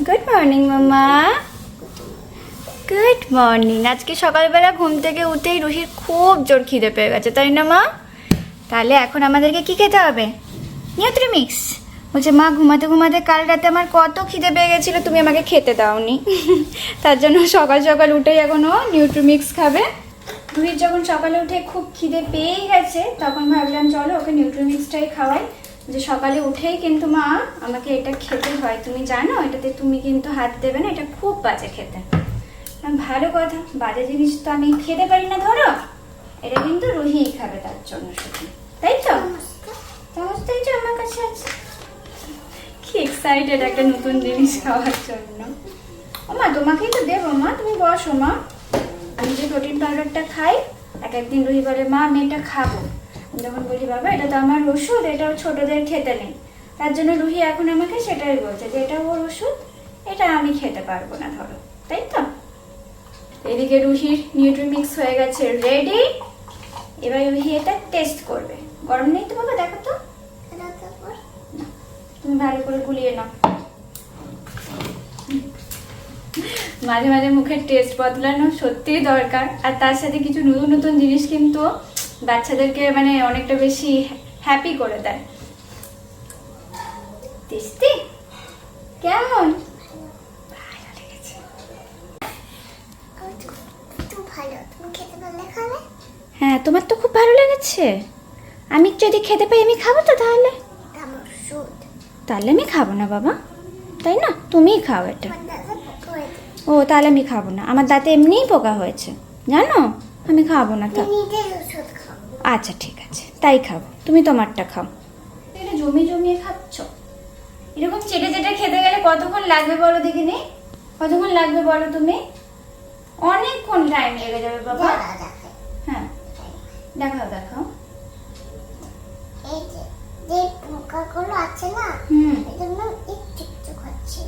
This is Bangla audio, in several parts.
গুড মর্নিং মামা। Good morning. আজকে সকালবেলা ঘুম থেকে উঠেই রুহির খুব জোর খিদে পেয়ে গেছে, তাই না মা? তাহলে এখন আমাদেরকে কি খেতে হবে? নিউট্রিমিক্স। বলছে মা ঘুমাতে ঘুমাতে কাল রাতে আমার কত খিদে পেয়ে গেছিলো, তুমি আমাকে খেতে দাওনি। তার জন্য সকাল সকাল উঠেই এখনও নিউট্রিমিক্স খাবে। রুহির যখন সকালে উঠে খুব খিদে পেয়েই গেছে তখন ভাবলাম চলো ওকে নিউট্রিমিক্সটাই খাওয়াই। যে সকালে উঠেই কিন্তু মা আমাকে এটা খেতে হয়, তুমি জানো এটাতে তুমি কিন্তু হাত দেবে না, এটা খুব বাজে খেতে। ভালো কথা, বাজে জিনিস তো আমি খেতে পারি না, ধরো এটা কিন্তু রুহিই খাবে তার জন্য শুধু, তাই তো? চামচটাই তো আমার কাছে আছে। কি এক্সাইটেড একটা নতুন জিনিস খাওয়ার জন্য। ও মা তোমাকেই তো দেবো মা, তুমি বসো মা। আমি যে প্রোটিন পাউডারটা খাই এক একদিন রুহি বলে মা আমি এটা খাবো, যখন বলি বাবা এটা তো আমার ওষুধ, এটাও ছোটদের খেতে নেই, তার জন্য রুহি এখন আমাকে সেটাই বলছে যে এটা ওর ওষুধ, এটা আমি খেতে পারবো না, ধরো, তাই তো? এদিকে রুহির নিউট্রিমিক্স হয়ে গেছে রেডি। এবার রুহি এটা টেস্ট করবে। গরম নেই তো বাবা, দেখো তো, তুমি ভালো করে গুলিয়ে নাও। মাঝে মাঝে মুখের টেস্ট বদলানো সত্যিই দরকার, আর তার সাথে কিছু নতুন নতুন জিনিস কিন্তু বাচ্চাদেরকে মানে অনেকটা বেশি হ্যাপি করে দেয়। টেস্টি কেমন? ভালো লেগেছে। হ্যাঁ তোমার তো খুব ভালো লেগেছে। আমি যদি খেতে পাই আমি খাবো তো, তাহলে তাহলে আমি খাবো না বাবা, তাই না? তুমিই খাও এটা। ও তাহলে আমি খাবো না, আমার দাঁতে এমনিই পোকা হয়েছে জানো, আমি খাবো না। আচ্ছা ঠিক আছে, তাই খাবো, তুমি তোমারটা খাও। এটা জমিয়ে খাচ্ছ, এরকম চেটে চেটে খেতে গেলে কতক্ষণ লাগবে বলো দেখিনি? কতক্ষণ লাগবে বলো তুমি? অনেকক্ষণ টাইম লেগে যাবে বাবা। হ্যাঁ দেখাও দেখাও। এই যে পোকাগুলো আছে না, এজন্য একটু খাচ্ছি।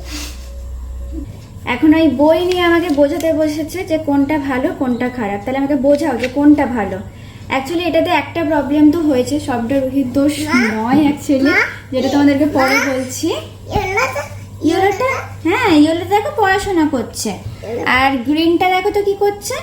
এখন ওই বই নিয়ে আমাকে বোঝাতে বসেছে যে কোনটা ভালো কোনটা খারাপ। তাহলে আমাকে বোঝাও যে কোনটা ভালো। অ্যাকচুয়ালি এটাতে একটা প্রবলেম তো হয়েছে, সবটা রুহির দোষ নয় অ্যাকচুয়ালি, যেটা তোমাদেরকে পরে বলছি। ইয়েলোটা, হ্যাঁ ইয়েলোটা দেখো পড়াশোনা করছে, আর গ্রিনটা দেখো তো কি করছে।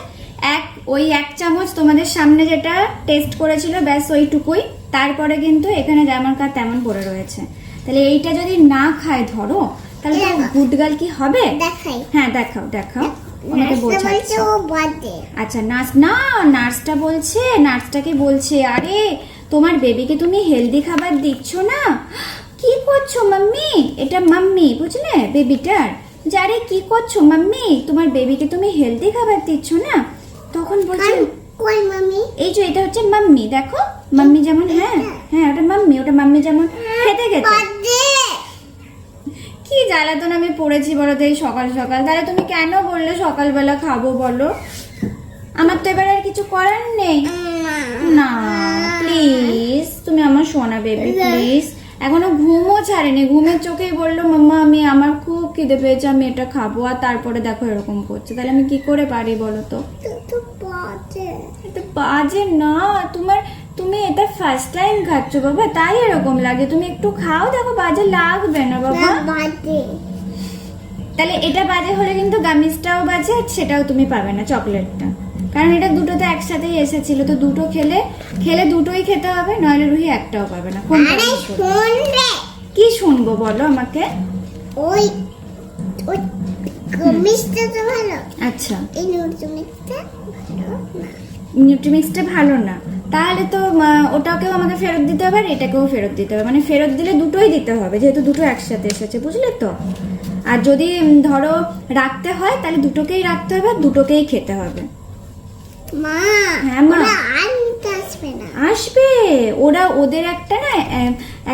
ওই এক চামচ তোমাদের সামনে যেটা টেস্ট করেছিল ব্যাস ওইটুকুই, তারপরে কিন্তু এখানে যেমন কার তেমন পড়ে রয়েছে। তাহলে এইটা যদি না খায় ধরো, তাহলে তো গুড গার্ল কি হবে? হ্যাঁ দেখাও দেখাও, আমাকে বোঝাচ্ছে। আচ্ছা নার্সটা বলছে, নার্সটাকে বলছে আরে তোমার বেবিকে তুমি হেলদি খাবার দিচ্ছ না। কি করছো মাম্মি? এটা মাম্মি বুঝলে বেবিটার, যে আরে কি করছো মাম্মি, তোমার বেবিকে তুমি হেলদি খাবার দিচ্ছ না। তখন বলছে কই মাম্মি? এই যে এটা হচ্ছে মাম্মি, দেখো মাম্মি যেমন, হ্যাঁ হ্যাঁ ওটা মাম্মি যেমন খেতে খেতে। কি জ্বালাতন আমি পড়েছি বলো তো এই সকাল সকাল। তাহলে তুমি কেন বললে সকালবেলা খাবো বলো? আমার তো এবার আর কিছু করার নেই। না প্লিজ, তুমি আমার সোনা বেবি প্লিজ। এখনো ঘুমও ছাড়েনি, ঘুমের চোখেই বললো মাম্মা আমি আমার খুব খিদে পেয়েছে আমি এটা খাবো, আর তারপরে দেখো এরকম করছে। তাহলে আমি কি করে পারি বলো তো? এটা বাজে না, তুমি এটা ফার্স্ট টাইম খাচ্ছ বাবা, তাই এরকম লাগে। তুমি একটু খাও, দেখো বাজে লাগবে না বাবা। তাহলে এটা বাজে হলে কিন্তু গামিজটাও বাজে, আর সেটাও তুমি পাবে না চকলেটটা, কারণ এটা দুটো তো একসাথেই এসেছিল। তো দুটো খেলে দুটোই খেতে হবে, নইলে রুহি একটাও পাবে না। কি শুনবো বলো আমাকে? ওই মিষ্টি তো ভালো। আচ্ছা এই নিউট্রিমিক্সটা ভালো না। নিউট্রিমিক্সটা ভালো না, তাহলে তো ওটাকেও আমাকে ফেরত দিতে হবে আর এটাকেও ফেরত দিতে হবে। মানে ফেরত দিলে দুটোই দিতে হবে, যেহেতু দুটো একসাথে এসেছে, বুঝলে তো? আর যদি ধরো রাখতে হয় তাহলে দুটোকেই রাখতে হবে আর দুটোকেই খেতে হবে। মা হ্যাঁ মা, আসবে না? আসবে ওরা, ওদের একটা না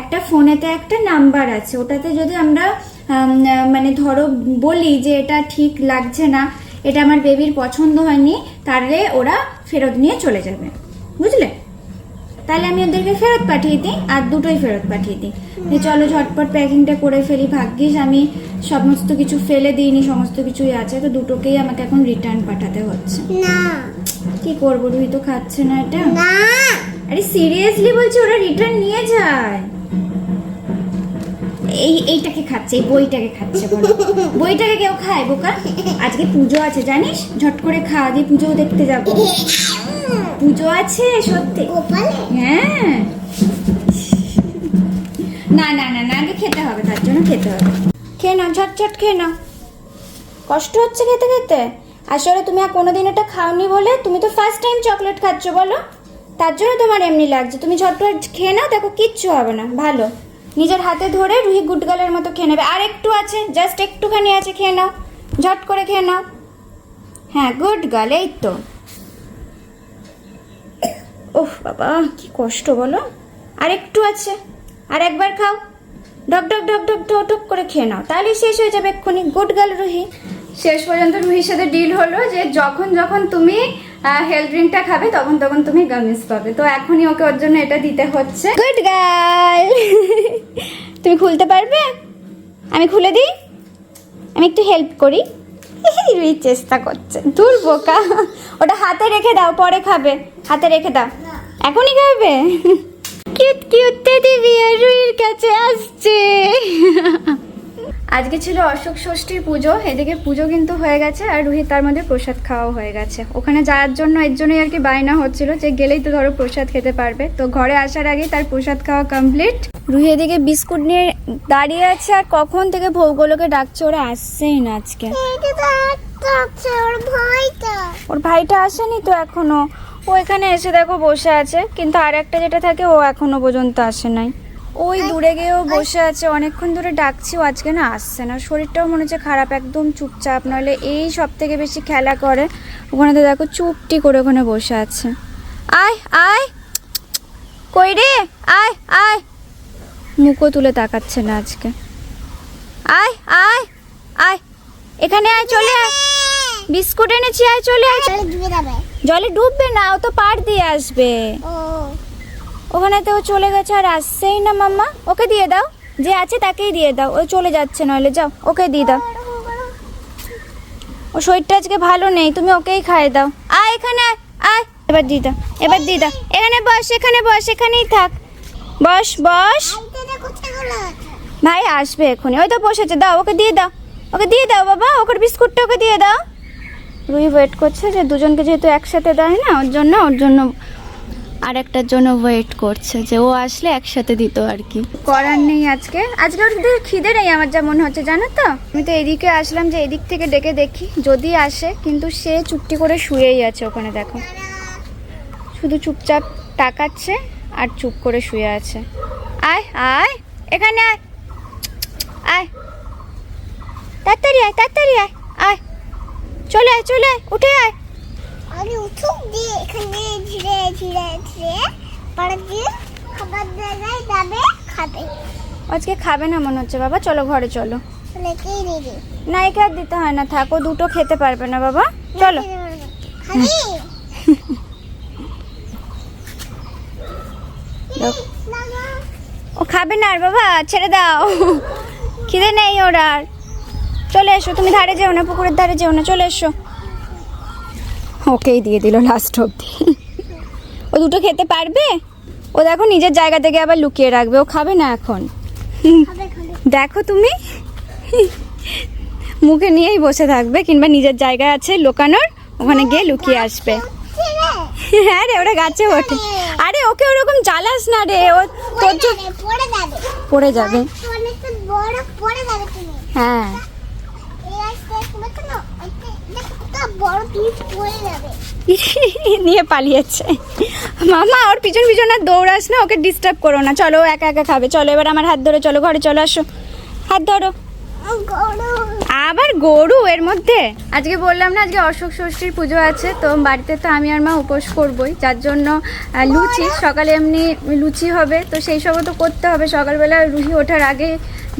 একটা ফোনেতে একটা নাম্বার আছে, ওটাতে যদি আমরা মানে ধরো বলি যে এটা ঠিক লাগছে না, এটা আমার বেবির পছন্দ হয়নি, তাহলে ওরা ফেরত নিয়ে চলে যাবে, বুঝলে? তাহলে আমি ওদেরকে ফেরত পাঠিয়ে দিই, আর দুটোই ফেরত পাঠিয়ে দিই। চলো ঝটপট প্যাকিংটা করে ফেলি। ভাগ্যিস আমি সমস্ত কিছু ফেলে দিইনি, সমস্ত কিছুই আছে, তো দুটোকেই আমাকে এখন রিটার্ন পাঠাতে হচ্ছে। না কি করবো, রুহি তো খাচ্ছে না এটা। না আরে সিরিয়াসলি বলছি, ওরা রিটার্ন নিয়ে যায়। এইটাকে খাচ্ছে, এই বইটাকে খাচ্ছে। বলো, বইটাকে কেউ খায় বোকা? আজকে পুজো আছে জানিস, ঝট করে খাওয়া দিয়ে পুজো দেখতে যাব। পুজো আছে সত্যি? গোপালে হ্যাঁ। না না না না, আগে খেতে হবে, তার জন্য খেতে হবে। খেয়ে নাও, ঝটঝট খেয়ে নাও। কষ্ট হচ্ছে খেতে খেতে? আসলে তুমি আর কোনোদিন এটা খাওনি বলে, তুমি তো ফার্স্ট টাইম চকলেট খাচ্ছ বলো, তার জন্য তোমার এমনি লাগছে। তুমি ঝটপট খেয়ে নাও, দেখো কিচ্ছু হবে না। ভালো, নিজের হাতে ধরে রুহি গুডগালের মতো খেয়ে নেবে। আর একটু আছে, জাস্ট একটুখানি আছে, খেয়ে নাও, ঝট করে খেয়ে নাও। হ্যাঁ, গুড গার্ল, এই তো। ওহ বাবা, কি কষ্ট বলো। আর একটু আছে, আর একবার খাও, ঢক ঢক ঢক ঢক ঢক ঢক করে খেয়ে নাও, তাহলেই শেষ হয়ে যাবে এক্ষুনি। Good girl Ruhi. শেষ পর্যন্ত রুহির সাথে ডিল হলো যে যখন যখন তুমি হেলথ ড্রিঙ্কটা খাবে তখন তখন তুমি গামিস পাবে, তো এখনই ওকে ওর জন্য এটা দিতে হচ্ছে। Good girl. তুমি খুলতে পারবে? আমি খুলে দিই, আমি একটু হেল্প করি। রুহি চেষ্টা করছে, দূর বোকা। ওটা হাতে রেখে দাও, পরে খাবে, হাতে রেখে দাও। এখনই খাবে? কিউট কিউট টেডি বিয়ার রুহির কাছে আসছে। আজকে ছিল অশোক ষষ্ঠীর পুজো, এদিকে পুজো কিন্তু হয়ে গেছে আর রুহি তার মধ্যে প্রসাদ খাওয়া হয়ে গেছে। ওখানে যাওয়ার জন্য এর জন্যই আর কি বায়না হচ্ছিল যে গেলেই তো ধরো প্রসাদ খেতে পারবে, তো ঘরে আসার আগেই তার প্রসাদ খাওয়া কমপ্লিট। রুহি এদিকে বিস্কুট নিয়ে দাঁড়িয়ে আছে আর কখন থেকে ভৌগোলকে ডাকছে, ওরা আসছেই না আজকে। ওর ভাইটা আসেনি তো এখনো, ও এখানে এসে দেখো বসে আছে, কিন্তু আর একটা যেটা থাকে ও এখনো পর্যন্ত আসে নাই। ওই দূরে গিয়েও বসে আছে, অনেকক্ষণ ধরে ডাকছি, ও আজকে না আসছে না। শরীরটাও মনে হচ্ছে খারাপ, একদম চুপচাপ, নইলে এই সব থেকে বেশি খেলা করে। ওখানে তো দেখো চুপটি করে ওখানে বসে আছে। আয় আয়, কই রে, আয় আয়। মুখও তুলে তাকাচ্ছে না আজকে। আয় আয় আয়, এখানে আয়, চলে আয়, বিস্কুট এনেছি, আয় চলে আয়। জলে ডুববে না, ও তো পাড় দিয়ে আসবে। ওখানে তো ও চলে গেছে আর আসছেই না। মাম্মা, ওকে দিয়ে দাও, যে আছে তাকেই দিয়ে দাও, ও চলে যাচ্ছে, নইলে যাও ওকে দিয়ে দাও। ও শরীরটা আজকে ভালো নেই, তুমি ওকেই খাইয়ে দাও। আয় এখানে আয়, আয়, এবার দিয়ে দাও, এবার দিয়ে দাও। এখানে বস, এখানে বস, এখানেই থাক, বস বস। ভাই আসবে এখনই, ওই তো বসেছে, দাও ওকে দিয়ে দাও, ওকে দিয়ে দাও বাবা, ওকে বিস্কুটটা ওকে দিয়ে দাও। রুহি ওয়েট করছে যে দুজনকে যেহেতু একসাথে দেয় না, ওর জন্য আর একটার জন্য ওয়েট করছে যে ও আসলে একসাথে দিত আর কি। করার নেই, আজকে ওর খিদে নেই আমার যা মনে হচ্ছে, জানো তো। আমি তো এদিকে আসলাম যে এদিক থেকে ডেকে দেখি যদি আসে, কিন্তু সে চুপটি করে শুয়েই আছে ওখানে, দেখো শুধু চুপচাপ তাকাচ্ছে আর চুপ করে শুয়ে আছে। আয় আয়, এখানে আয়, আয় তাড়াতাড়ি আয়, তাড়াতাড়ি আয়, আয় চলে আয়, চলে আয়, উঠে আয়। আরে উঠুক দিয়ে এখানে ধীরে ধীরে ধীরে পরে দিয়ে খাবার জায়গায় যাবে, খাবে। আজকে খাবে না মনে হচ্ছে বাবা, চলো ঘরে চলো। লেকেই দিদি না, একে আর দিতে হয় না, থাকো, দুটো খেতে পারবে না বাবা, চলো। খালি ও খাবে না আর বাবা, ছেড়ে দাও, খিদে নেই ওর আর। চলে এসো, তুমি ধারে যেও না, পুকুরের ধারে যেও না, চলে এসো। ওকেই দিয়ে দিল লাস্ট অব্দি। ও দুটো খেতে পারবে? ও দেখো নিজের জায়গা থেকে আবার লুকিয়ে রাখবে, ও খাবে না এখন। দেখো তুমি, মুখে নিয়েই বসে থাকবে, কিংবা নিজের জায়গায় আছে লোকানোর, ওখানে গিয়ে লুকিয়ে আসবে। হ্যাঁ রে, ওরা গাছে ওঠে। আরে ওকে ওরকম জ্বালাস না রে, ও তোর পড়ে যাবে। হ্যাঁ নিয়ে পালিয়েছে। মামা ওর পিছন পিছন আর দৌড়াস না, ওকে ডিস্টার্ব করো না, চলো ও একা একা খাবে। চলো এবার আমার হাত ধরে চলো, ঘরে চলো, আসো, হাত ধরো। আবার গরু এর মধ্যে। আজকে বললাম না আজকে অশোক ষষ্ঠীর পুজো আছে, তো বাড়িতে তো আমি আর মা উপোস করবই, যার জন্য লুচি, সকালে এমনি লুচি হবে, তো সেই সবও তো করতে হবে। সকালবেলা রুহি ওঠার আগে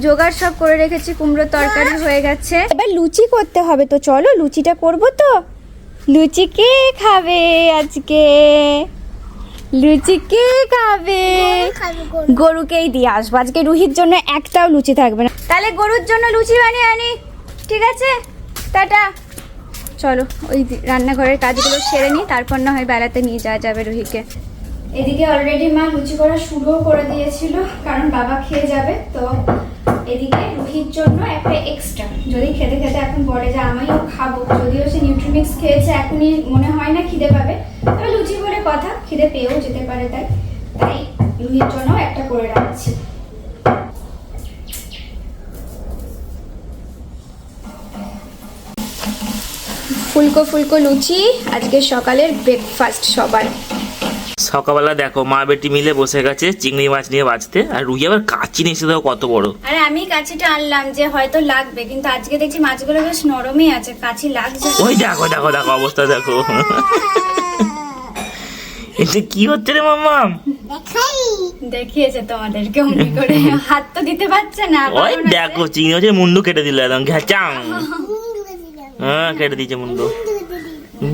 জোগাড় সব করে রেখেছি, কুমড়োর তরকারি হয়ে গেছে, এবার লুচি করতে হবে, তো চলো লুচিটা করবো। তো লুচি কে খাবে আজকে? লুচি কে খাবে? গরুকেই দিয়ে আসবো আজকে, রুহির জন্য একটাও লুচি থাকবে না। তাহলে গরুর জন্য লুচি বানিয়ে আনি, ঠিক আছে? টাটা। চলো ওই রান্নাঘরের কাজগুলো সেরে নিই, তারপর না হয় বেড়াতে নিয়ে যাওয়া যাবে রুহিকে। এদিকে অলরেডি মা লুচি করা শুরুও করে দিয়েছিল, কারণ বাবা খেয়ে যাবে। তো এদিকে রুহির জন্য একটা এক্সট্রা, যদি খেতে খেতে এখন বলে যে আমিও খাবো, যদিও সে নিউট্রিমিক্স খেয়েছে এখনই মনে হয় না খিদে পাবে, তবে লুচি বলে কথা খিদে পেয়েও যেতে পারে, তাই রুহির জন্য একটা করে রাখছি। ফুলকো ফুলকো লুচি আজকে সকালের ব্রেকফাস্ট সবার। সকালবেলা দেখো মা বেটি মিলে বসে গেছে চিংড়ি মাছ নিয়ে বাঁচতে, আর রুই আবার কাচ্চি নিয়ে এসে দেখো কত বড়। আরে আমি কাঁচিটা আনলাম যে হয়তো লাগবে, কিন্তু আজকে দেখছি মাছগুলো বেশ নরমই আছে, কাঁচি লাগছে। ওই দেখো দেখো দেখো অবস্থা দেখো। এটা কি হচ্ছে রে মাম্মা? দেখাই দেখিয়েছে তোমাদেরকে অমনি করে, হাত তো দিতে পারছে না। ওই দেখো চিংড়ি মাছের মুন্ডু কেটে দিল একদম ঘ্যাচাং। মুন্ডু দিলাম হ্যাঁ কেটে দিয়েছে মুন্ডু। মুন্ডু দিলাম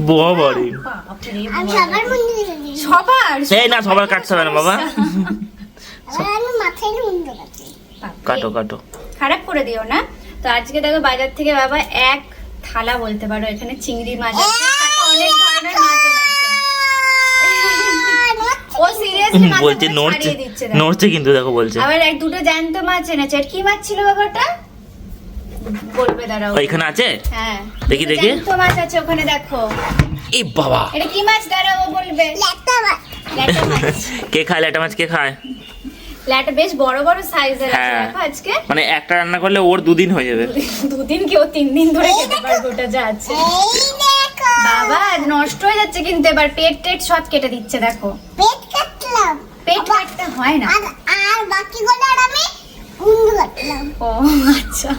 বাবারে বাপরে আমি সবার মুন্ডু দিলাম সবার সেই না সবার কাটতে হবে না বাবা। আমি মাথায় মুন্ডু কাটি বাপরে। কাটো কাটো। খারাপ করে দিও না। তো আজকে দেখো বাজার থেকে বাবা এক থালা বলতে পারো এখানে চিংড়ি মাছ আছে, সাথে অনেক ধরনের মাছ এনেছে। ও সিরিয়াসলি মাছ বলছে নড়ছে দিচ্ছে নড়ছে কিন্তু দেখো বলছে। আবার এক দুটো জ্যান্ত মাছ এনেছে। আর কি মাছ ছিল বাবাটা বলবে দাঁড়াও। এখানে আছে হ্যাঁ দেখি দুটো দেখি। জ্যান্ত মাছ আছে ওখানে দেখো। এ বাবা এটা কি মাছ দাঁড়াও বলবে। ল্যাটা মাছ ল্যাটা মাছ। কে খায় ল্যাটা মাছ কে খায়? ল্যাটা বেশ বড় বড় সাইজের আছে হ্যাঁ দেখো আজকে। মানে একটা রান্না করলে ওর 2 দিন হয়ে যাবে। দুদিন কি ও 3 দিন ধরে খেতে পারবে ওটা যা আছে। এই দেখো বাবা নষ্ট হয়ে যাচ্ছে কিন্তু এবার পেট টেট সব কেটে দিচ্ছে দেখো। পেট কাটলাম পেট কাটতে হয় না। আর বাকিগুলো আর আমি মুন্ডু কাটলাম ও আচ্ছা।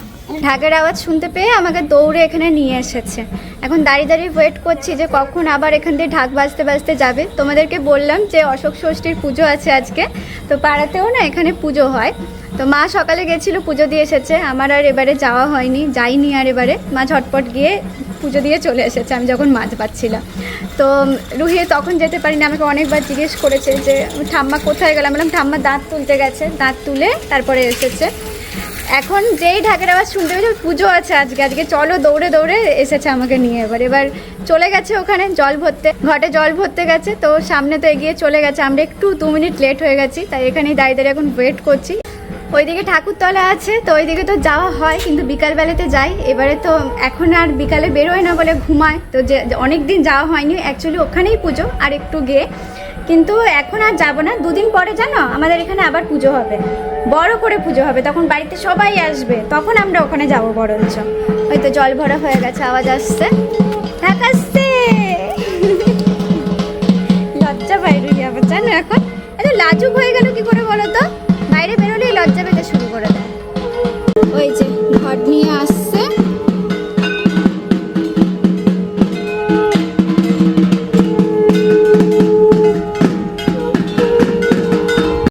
ঢাকের আওয়াজ শুনতে পেয়ে আমাকে দৌড়ে এখানে নিয়ে এসেছে। এখন দাঁড়িয়ে দাঁড়িয়ে ওয়েট করছি যে কখন আবার এখান থেকে ঢাক বাজতে বাজতে যাবে। তোমাদেরকে বললাম যে অশোক ষষ্ঠীর পুজো আছে আজকে, তো পাড়াতেও না এখানে পুজো হয়। তো মা সকালে গেছিল পুজো দিয়ে এসেছে, আমার আর এবারে যাওয়া হয়নি, যাইনি আর এবারে। মা ঝটপট গিয়ে পুজো দিয়ে চলে এসেছে আমি যখন মাছ পাচ্ছিলাম। তো রুহি তখন যেতে পারিনি, আমাকে অনেকবার জিজ্ঞেস করেছে যে ঠাম্মা কোথায় গেলাম, বললাম ঠাম্মা দাঁত তুলতে গেছে, দাঁত তুলে তারপরে এসেছে। এখন যেই ঢাকের আওয়াজ শুনতে পেয়েছে পুজো আছে আজকে চলো দৌড়ে দৌড়ে এসেছে আমাকে নিয়ে। এবার চলে গেছে ওখানে জল ভরতে, ঘটে জল ভরতে গেছে, তো সামনে তো এগিয়ে চলে গেছে। আমরা একটু 2 মিনিট লেট হয়ে গেছি, তাই এখানেই দাঁড়িয়ে দাঁড়িয়ে এখন ওয়েট করছি। ওইদিকে ঠাকুরতলা আছে, তো ওইদিকে তো যাওয়া হয় কিন্তু বিকালবেলাতে যাই। এবারে তো এখন আর বিকালে বেরোয় না বলে ঘুমায়, তো যে অনেক দিন যাওয়া হয়নি। অ্যাকচুয়ালি ওখানেই পুজো আর একটু গিয়ে, কিন্তু এখন আর যাবো না। 2 দিন পরে জানো আমাদের এখানে আবার পুজো হবে, বড় করে পুজো হবে, তখন বাড়িতে সবাই আসবে, তখন আমরা ওখানে যাবো বরঞ্চ। হয়তো জল ভরা হয়ে গেছে, আওয়াজ আসছে, ঢাক আসছে। লজ্জা বাইরে যাবো জানো, এখন এত লাজুক হয়ে গেল কি করে বলো তো, বাইরে বেরোলেই লজ্জা পেতে শুরু করে দেয়। ওই যে